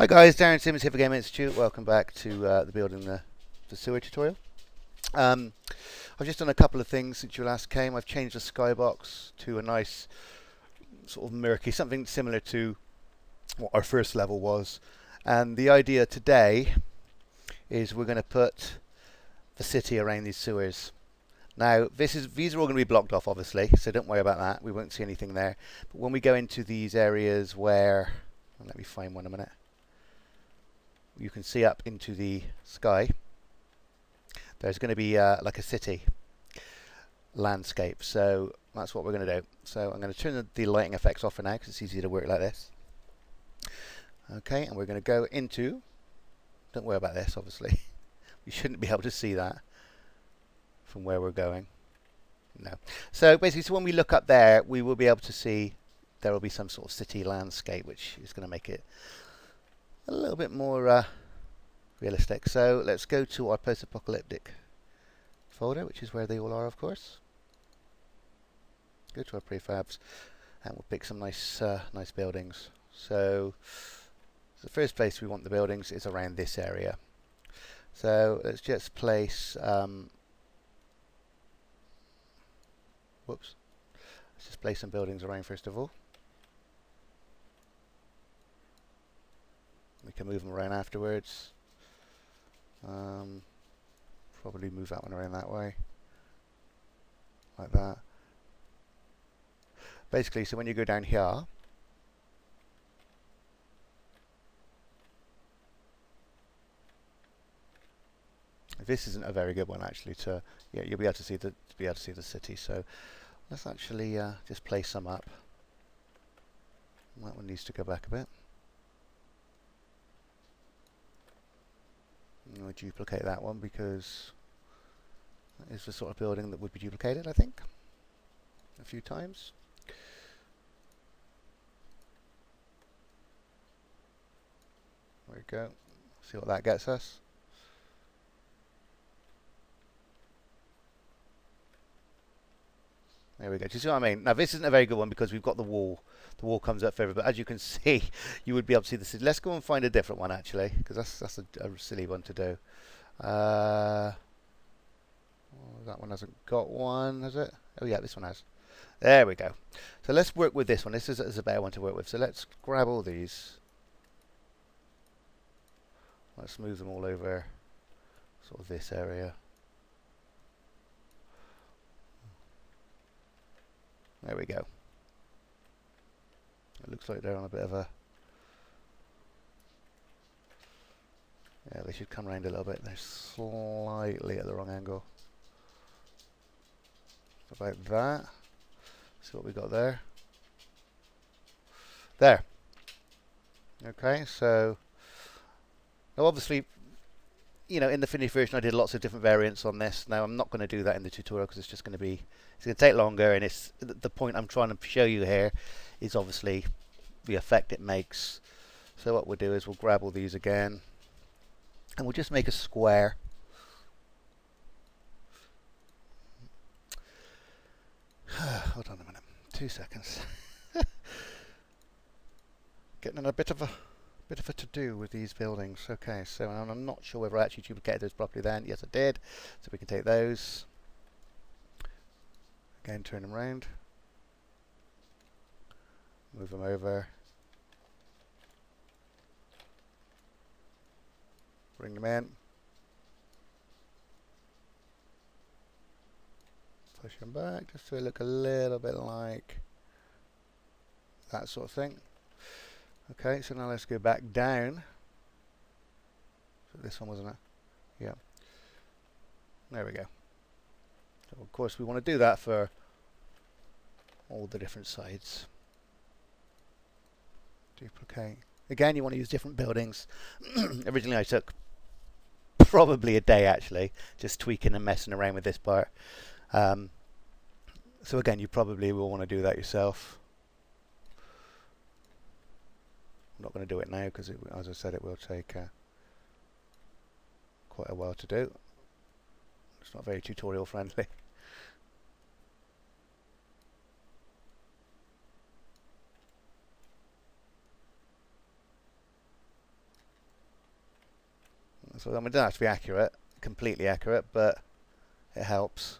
Hi guys, Darren Simmons here for Game Institute. Welcome back to the building the sewer tutorial. I've just done a couple of things since you last came. I've changed the skybox to a nice sort of murky, something similar to what our first level was. And the idea today is we're going to put the city around these sewers. Now these are all going to be blocked off obviously, so don't worry about that. We won't see anything there. But when we go into these areas where, let me find one a minute. You can see up into the sky. There's going to be like a city landscape, so that's what we're going to do. So I'm going to turn the lighting effects off for now because it's easier to work like this. Okay, and we're going to go into, don't worry about this obviously, you shouldn't be able to see that from where we're going. No. So basically, so when we look up there, we will be able to see there will be some sort of city landscape, which is going to make it a little bit more realistic. So let's go to our post-apocalyptic folder, which is where they all are, of course. Go to our prefabs, and we'll pick some nice buildings. So the first place we want the buildings is around this area. So let's just place. Whoops. Let's just place some buildings around first of all. We can move them around afterwards. Probably move that one around that way, like that. Basically, so when you go down here, this isn't a very good one actually. Yeah, you'll be able to see the city. So let's actually just place some up. That one needs to go back a bit. We'll duplicate that one because that is the sort of building that would be duplicated, I think, a few times. There we go. See what that gets us. There we go. Do you see what I mean? Now this isn't a very good one because we've got the wall. The wall comes up further, but as you can see, you would be able to see the city. Let's go and find a different one actually, because that's a silly one to do. That one hasn't got one, has it? Oh yeah, this one has. There we go. So let's work with this one. This is a better one to work with. So let's grab all these. Let's move them all over sort of this area. There we go. It looks like they're on a bit of a... Yeah, they should come around a little bit. They're slightly at the wrong angle. About that. See what we got there. There. Okay, so now obviously, you know, in the finished version I did lots of different variants on this. Now I'm not going to do that in the tutorial because it's just going to take longer, and it's the point I'm trying to show you here is obviously the effect it makes. So what we'll do is we'll grab all these again and we'll just make a square. Hold on a minute, 2 seconds. Getting in a bit of a to-do with these buildings. Okay, so I'm not sure whether I actually duplicated those properly then. Yes, I did. So we can take those. Again, turn them around. Move them over. Bring them in. Push them back just so they look a little bit like that sort of thing. Okay, so now let's go back down. So this one, wasn't it? Yeah. There we go. So of course we want to do that for all the different sides. Duplicate. Again, you want to use different buildings. Originally I took probably a day actually, just tweaking and messing around with this part. So again, you probably will want to do that yourself. I'm not going to do it now because, as I said, it will take quite a while to do. It's not very tutorial friendly. So I mean, it doesn't have to be accurate, completely accurate, but it helps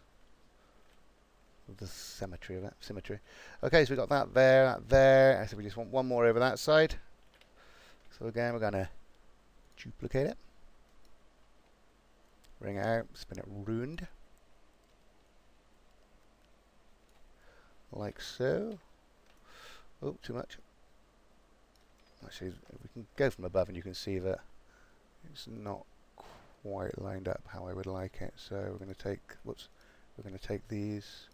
with the symmetry of it. Symmetry. Okay, so we've got that there, that there. I said we just want one more over that side. So again, we're going to duplicate it. Bring it out, spin it round. Like so. Oh, too much. Actually, we can go from above and you can see that it's not quite lined up how I would like it. So we're going to take, whoops, we're going to take these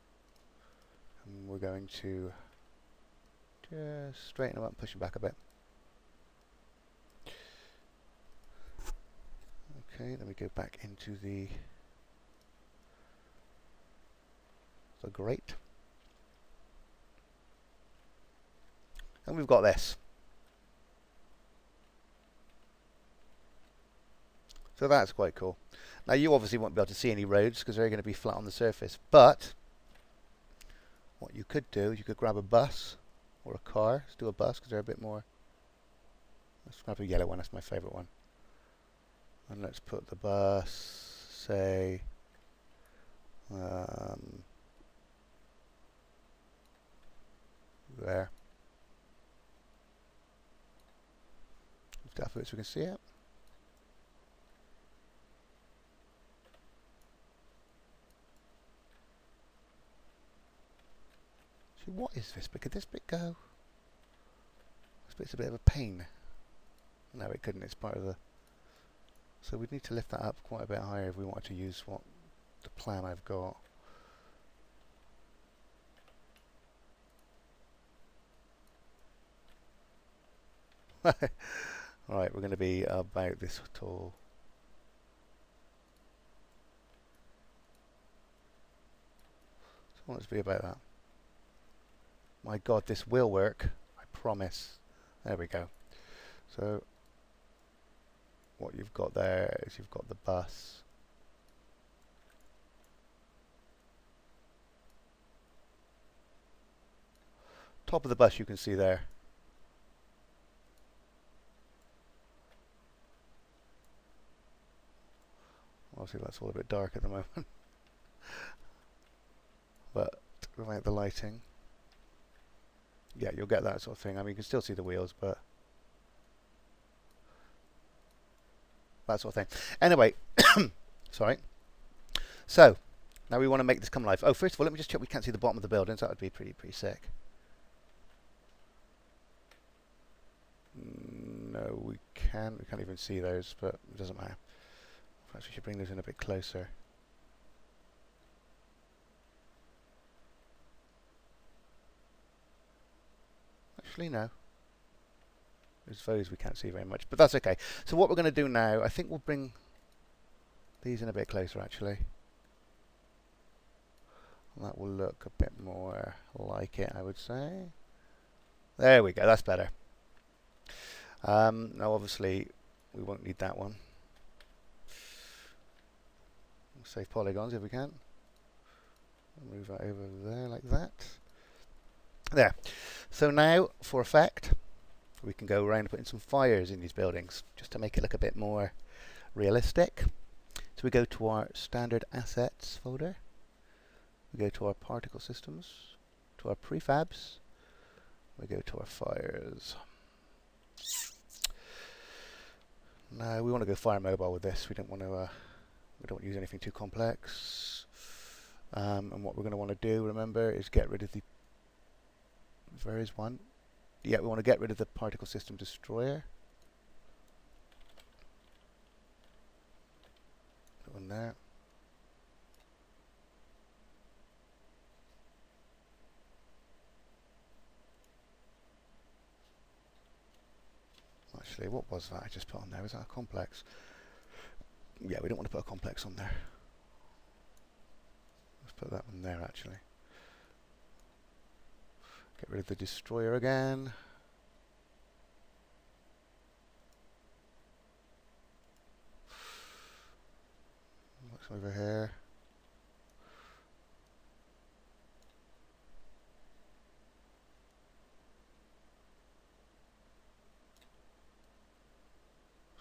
and we're going to just straighten them up and push them back a bit. Okay, then we go back into the grate. And we've got this. So that's quite cool. Now you obviously won't be able to see any roads because they're going to be flat on the surface. But what you could do is you could grab a bus or a car. Let's do a bus because they're a bit more. Let's grab a yellow one. That's my favourite one. And let's put the bus, say, there. Lift it up a bit so we can see it. See, what is this bit? Could this bit go? This bit's a bit of a pain. No, it couldn't. It's part of the. So we'd need to lift that up quite a bit higher if we wanted to use what the plan I've got. Right, we're going to be about this tall. So I want it to be about that. My God, this will work. I promise. There we go. So what you've got there is you've got the bus. Top of the bus you can see there. Obviously that's all a bit dark at the moment. But without the lighting, yeah, you'll get that sort of thing. I mean, you can still see the wheels, but that sort of thing. Anyway, sorry. So now we want to make this come alive. Oh, first of all, let me just check we can't see the bottom of the buildings. That would be pretty sick. No, we can't. We can't even see those, but it doesn't matter. Perhaps we should bring those in a bit closer. Actually, no. There's those we can't see very much, but that's okay. So what we're going to do now, I think we'll bring these in a bit closer, actually. And that will look a bit more like it, I would say. There we go, that's better. Now, obviously, we won't need that one. We'll save polygons if we can. Move that over there like that. There. So now, for effect, we can go around and put in some fires in these buildings, just to make it look a bit more realistic. So we go to our standard assets folder. We go to our particle systems, to our prefabs. We go to our fires. Now we want to go fire mobile with this. We don't want to use anything too complex. And what we're going to want to do, remember, is get rid of the. There is one. Yeah, we want to get rid of the particle system destroyer. That one there. Actually, what was that I just put on there? Was that a complex? Yeah, we don't want to put a complex on there. Let's put that one there, actually. Get rid of the destroyer again. What's over here?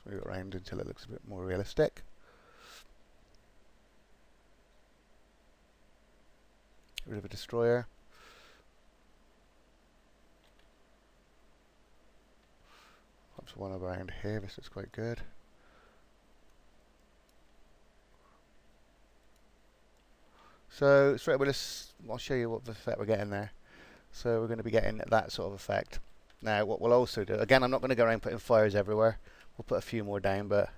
Move it around until it looks a bit more realistic. Get rid of a destroyer. Perhaps one around here. This looks quite good. So straight away, I'll show you what the effect we're getting there. So we're going to be getting that sort of effect. Now what we'll also do, again, I'm not going to go around putting fires everywhere. We'll put a few more down, but at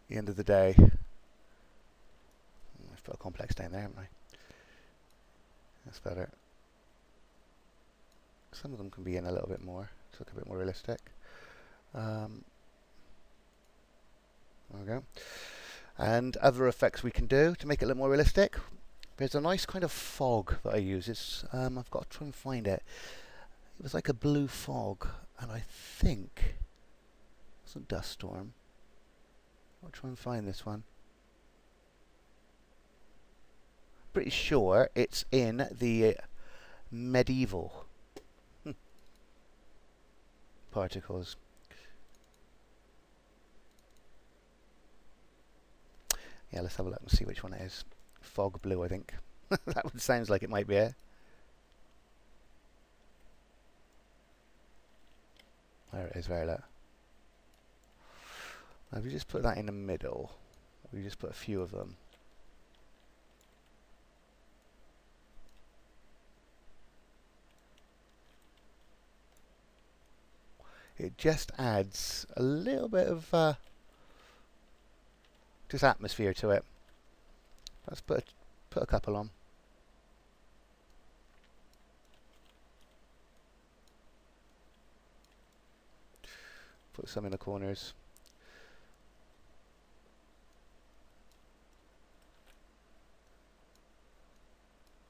the end of the day, I've put a complex down there, haven't I? That's better. Some of them can be in a little bit more, to look a bit more realistic. There we go. And other effects we can do to make it a little more realistic. There's a nice kind of fog that I use. It's I've got to try and find it. It was like a blue fog, and I think it wasn't dust storm. I'll try and find this one. Pretty sure it's in the medieval particles. Yeah, let's have a look and see which one it is. Fog blue, I think. That one sounds like it might be it. There it is, very low. Now if you just put that in the middle, we just put a few of them. It just adds a little bit of just atmosphere to it. Let's put a couple on. Put some in the corners.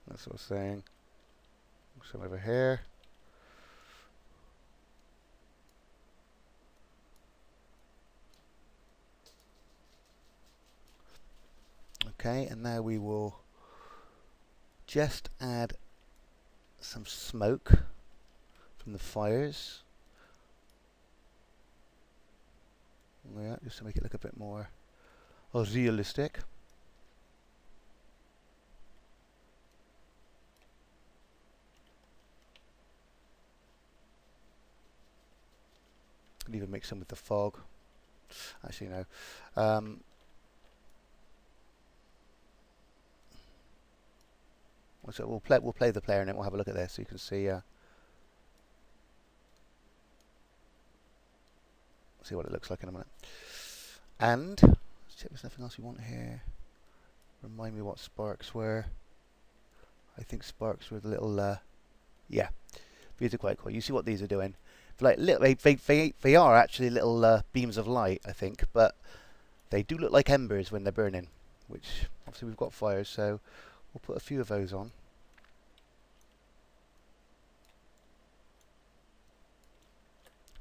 That's what I was saying. Some over here. Okay, and now we will just add some smoke from the fires. Yeah, just to make it look a bit more realistic. Could even mix them with the fog. Actually, no. So we'll play the player and then we'll have a look at this so you can see see what it looks like in a minute. And let's check there's nothing else we want here. Remind me what sparks were. I think sparks were the little yeah. These are quite cool. You see what these are doing. Like they are actually little beams of light, I think, but they do look like embers when they're burning, which obviously we've got fires, so we'll put a few of those on.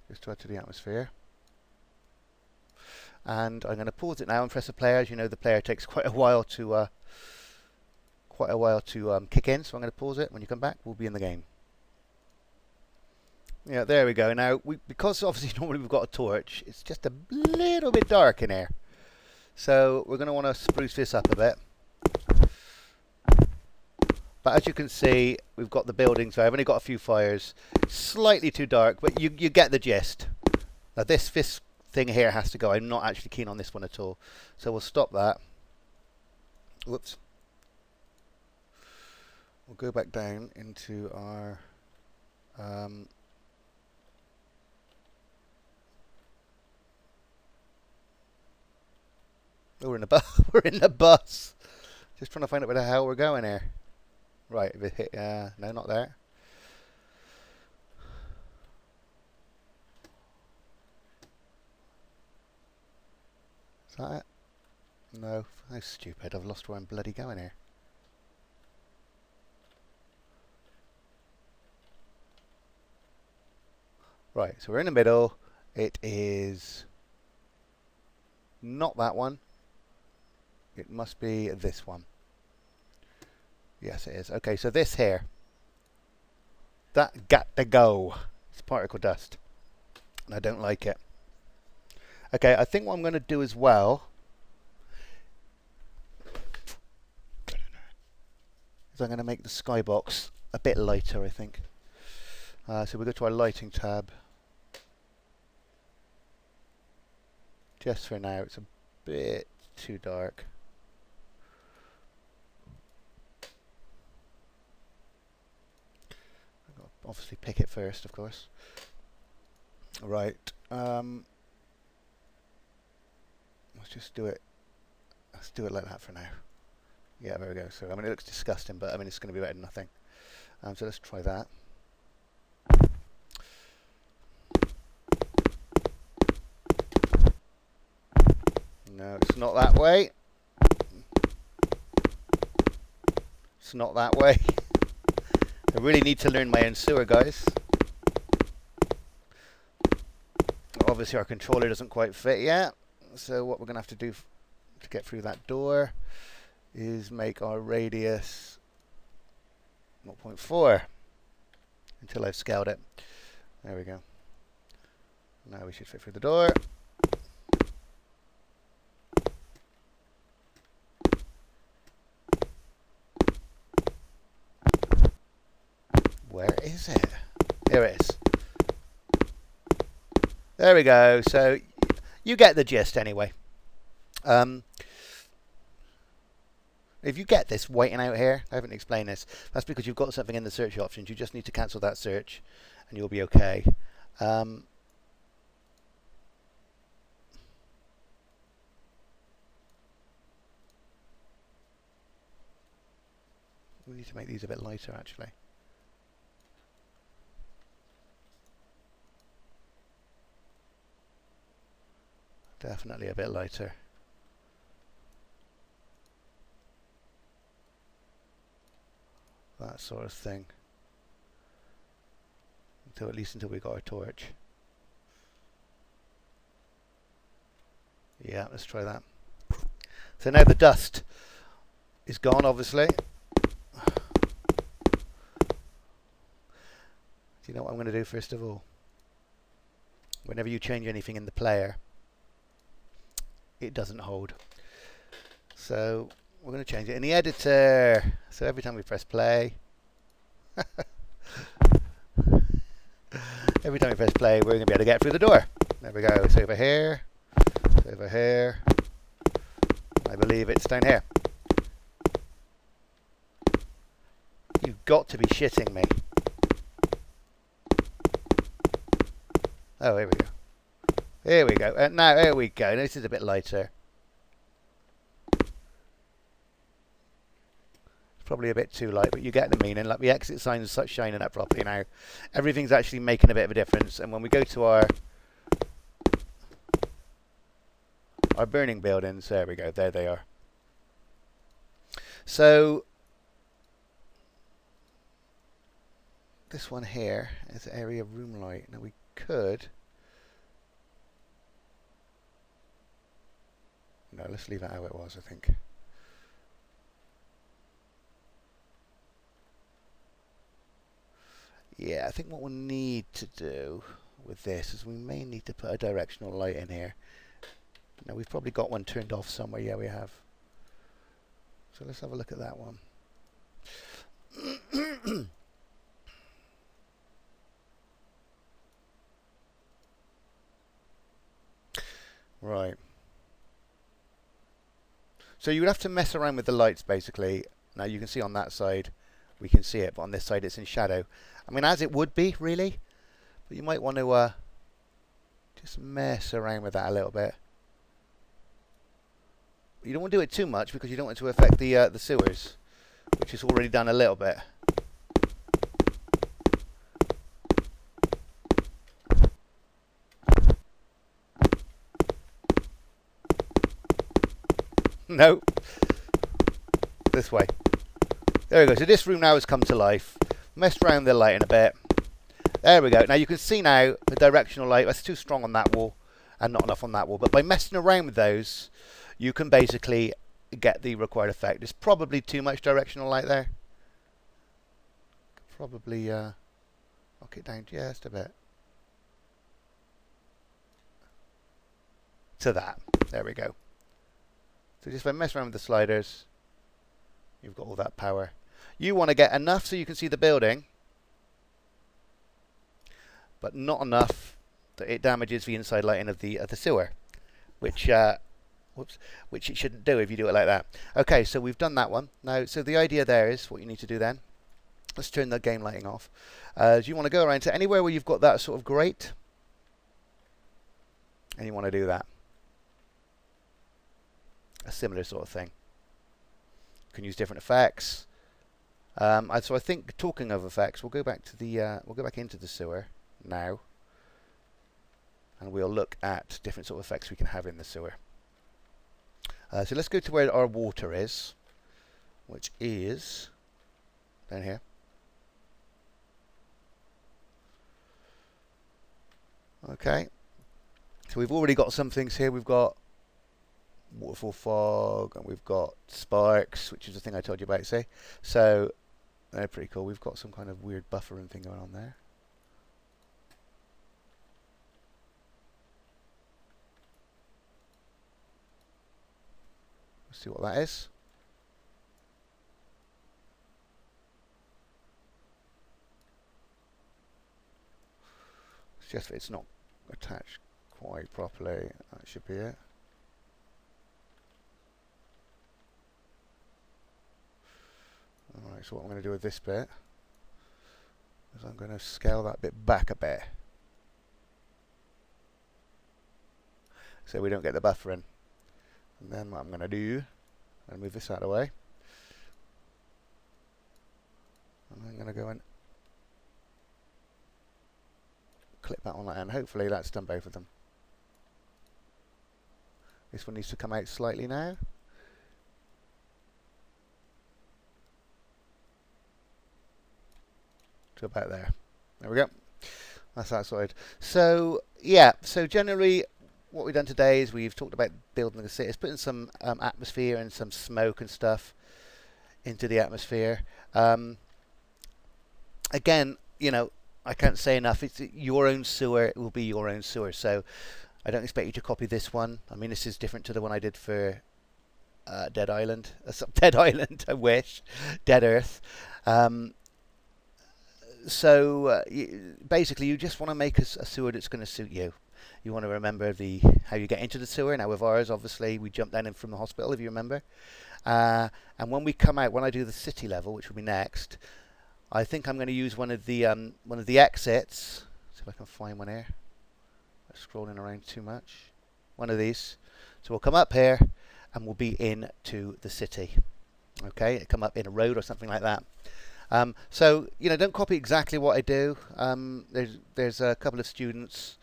Just to add to the atmosphere. And I'm going to pause it now and press the player. As you know, the player takes quite a while to kick in, so I'm going to pause it. When you come back, we'll be in the game. Yeah, there we go. Now, because obviously normally we've got a torch, it's just a little bit dark in here. So we're going to want to spruce this up a bit. But as you can see, we've got the buildings. So I've only got a few fires. Slightly too dark, but you get the gist. Now this thing here has to go. I'm not actually keen on this one at all. So we'll stop that. Whoops. We'll go back down into our... Oh, we're in the bus. We're in the bus. Just trying to find out where the hell we're going here. Right, no, not there. Is that it? No, how stupid. I've lost where I'm bloody going here. Right, so we're in the middle. It is not that one. It must be this one. Yes, it is. Okay, so this here, that got to go. It's particle dust, and I don't like it. Okay, I think what I'm going to do as well is I'm going to make the skybox a bit lighter, I think. So we'll go to our lighting tab. Just for now, it's a bit too dark. I've got to obviously pick it first, of course. Right. Let's just do it. Let's do it like that for now. Yeah, there we go. So I mean, it looks disgusting, but I mean, it's going to be better than nothing. So let's try that. No, it's not that way. It's not that way. I really need to learn my own sewer, guys. Obviously our controller doesn't quite fit yet. So what we're going to have to do to get through that door is make our radius 0.4 until I've scaled it. There we go. Now we should fit through the door. Where is it? Here it is. There we go. So you get the gist anyway. If you get this whiting out here, I haven't explained this, that's because you've got something in the search options. You just need to cancel that search and you'll be okay. We need to make these a bit lighter actually. Definitely a bit lighter. That sort of thing. Until at least until we got our torch. Yeah, let's try that. So now the dust is gone, obviously. Do you know what I'm going to do first of all? Whenever you change anything in the player, it doesn't hold. So we're going to change it in the editor. So every time we press play, every time we press play, we're going to be able to get through the door. There we go. It's over here. It's over here. I believe it's down here. You've got to be shitting me. Oh, here we go. Here we go. Now, here we go. This is a bit lighter. Probably a bit too light, but you get the meaning. Like the exit sign is such shining up properly now. Everything's actually making a bit of a difference. And when we go to our burning buildings, there we go. There they are. So this one here is area room light. Now we could. No, let's leave it how it was, I think. Yeah, I think what we'll need to do with this is we may need to put a directional light in here. Now we've probably got one turned off somewhere. Yeah, we have. So let's have a look at that one. Right. So you would have to mess around with the lights basically. Now you can see on that side we can see it, but on this side it's in shadow. I mean, as it would be really, but you might want to just mess around with that a little bit. You don't want to do it too much because you don't want it to affect the sewers, which is already done a little bit. No. This way. There we go. So this room now has come to life. Messed around the lighting a bit. There we go. Now you can see now the directional light. That's too strong on that wall and not enough on that wall. But by messing around with those, you can basically get the required effect. There's probably too much directional light there. Probably knock it down just a bit. to that. There we go. So just by messing around with the sliders, you've got all that power. You want to get enough so you can see the building, but not enough that it damages the inside lighting of the sewer, which which it shouldn't do if you do it like that. Okay, so we've done that one. Now, so the idea there is what you need to do then. Let's turn the game lighting off. You want to go around to anywhere where you've got that sort of grate, and you want to do that. A similar sort of thing. You can use different effects. So I think, talking of effects, we'll go back to the we'll go back into the sewer now, and we'll look at different sort of effects we can have in the sewer. So let's go to where our water is, which is down here. Okay, so we've already got some things here. We've got waterfall fog, and we've got sparks, which is the thing I told you about, see? So they're pretty cool. We've got some kind of weird buffering thing going on there. Let's see what that is. It's just that it's not attached quite properly. That should be it. Alright, so what I'm going to do with this bit is I'm going to scale that bit back a bit, so we don't get the buffering. And then what I'm going to do, I'm going to move this out of the way, and I'm going to go and clip that on like that, and hopefully that's done both of them. This one needs to come out slightly now. To about there. There we go. That's that side. So yeah, so generally what we've done today is we've talked about building the city. It's putting some atmosphere and some smoke and stuff into the atmosphere. Again, you know, I can't say enough. It's your own sewer. It will be your own sewer. So I don't expect you to copy this one. I mean, this is different to the one I did for Dead Island. Dead Island, I wish. Dead Earth. So basically, you just want to make a sewer that's going to suit you. You want to remember how you get into the sewer. Now with ours, obviously, we jumped down in from the hospital, if you remember. And when we come out, when I do the city level, which will be next, I think I'm going to use one of the exits. See if I can find one here. I'm scrolling around too much. One of these. So we'll come up here, and we'll be into the city. Okay, it'll come up in a road or something like that. So, you know, don't copy exactly what I do. There's a couple of students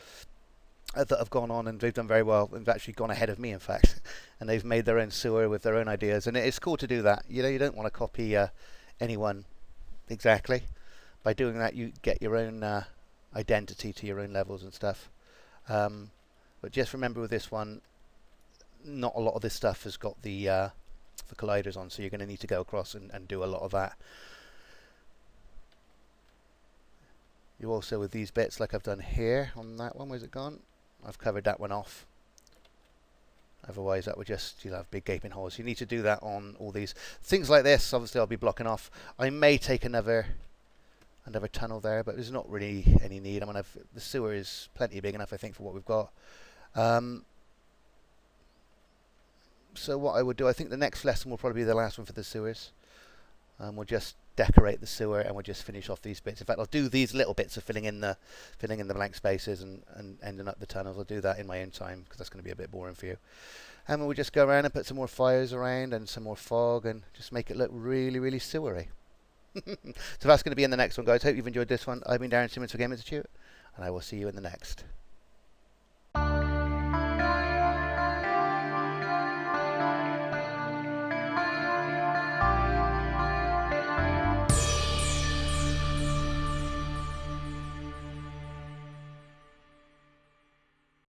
that have gone on and they've done very well. They've actually gone ahead of me, in fact, and they've made their own sewer with their own ideas. And it's cool to do that. You know, you don't want to copy anyone exactly. By doing that, you get your own identity to your own levels and stuff. But just remember with this one, not a lot of this stuff has got the colliders on, so you're going to need to go across and do a lot of that. You also, with these bits, like I've done here on that one, where's it gone? I've covered that one off. Otherwise, that would just, you'll have big gaping holes. You need to do that on all these things like this. Obviously, I'll be blocking off. I may take another tunnel there, but there's not really any need. I mean, the sewer is plenty big enough, I think, for what we've got. So what I would do, I think the next lesson will probably be the last one for the sewers. We'll just decorate the sewer and we'll just finish off these bits. In fact, I'll do these little bits of filling in the blank spaces and ending up the tunnels. I'll do that in my own time because that's going to be a bit boring for you. And we'll just go around and put some more fires around and some more fog and just make it look really, really sewery. So that's going to be in the next one, guys. Hope you've enjoyed this one. I've been Darren Simmons for Game Institute, and I will see you in the next.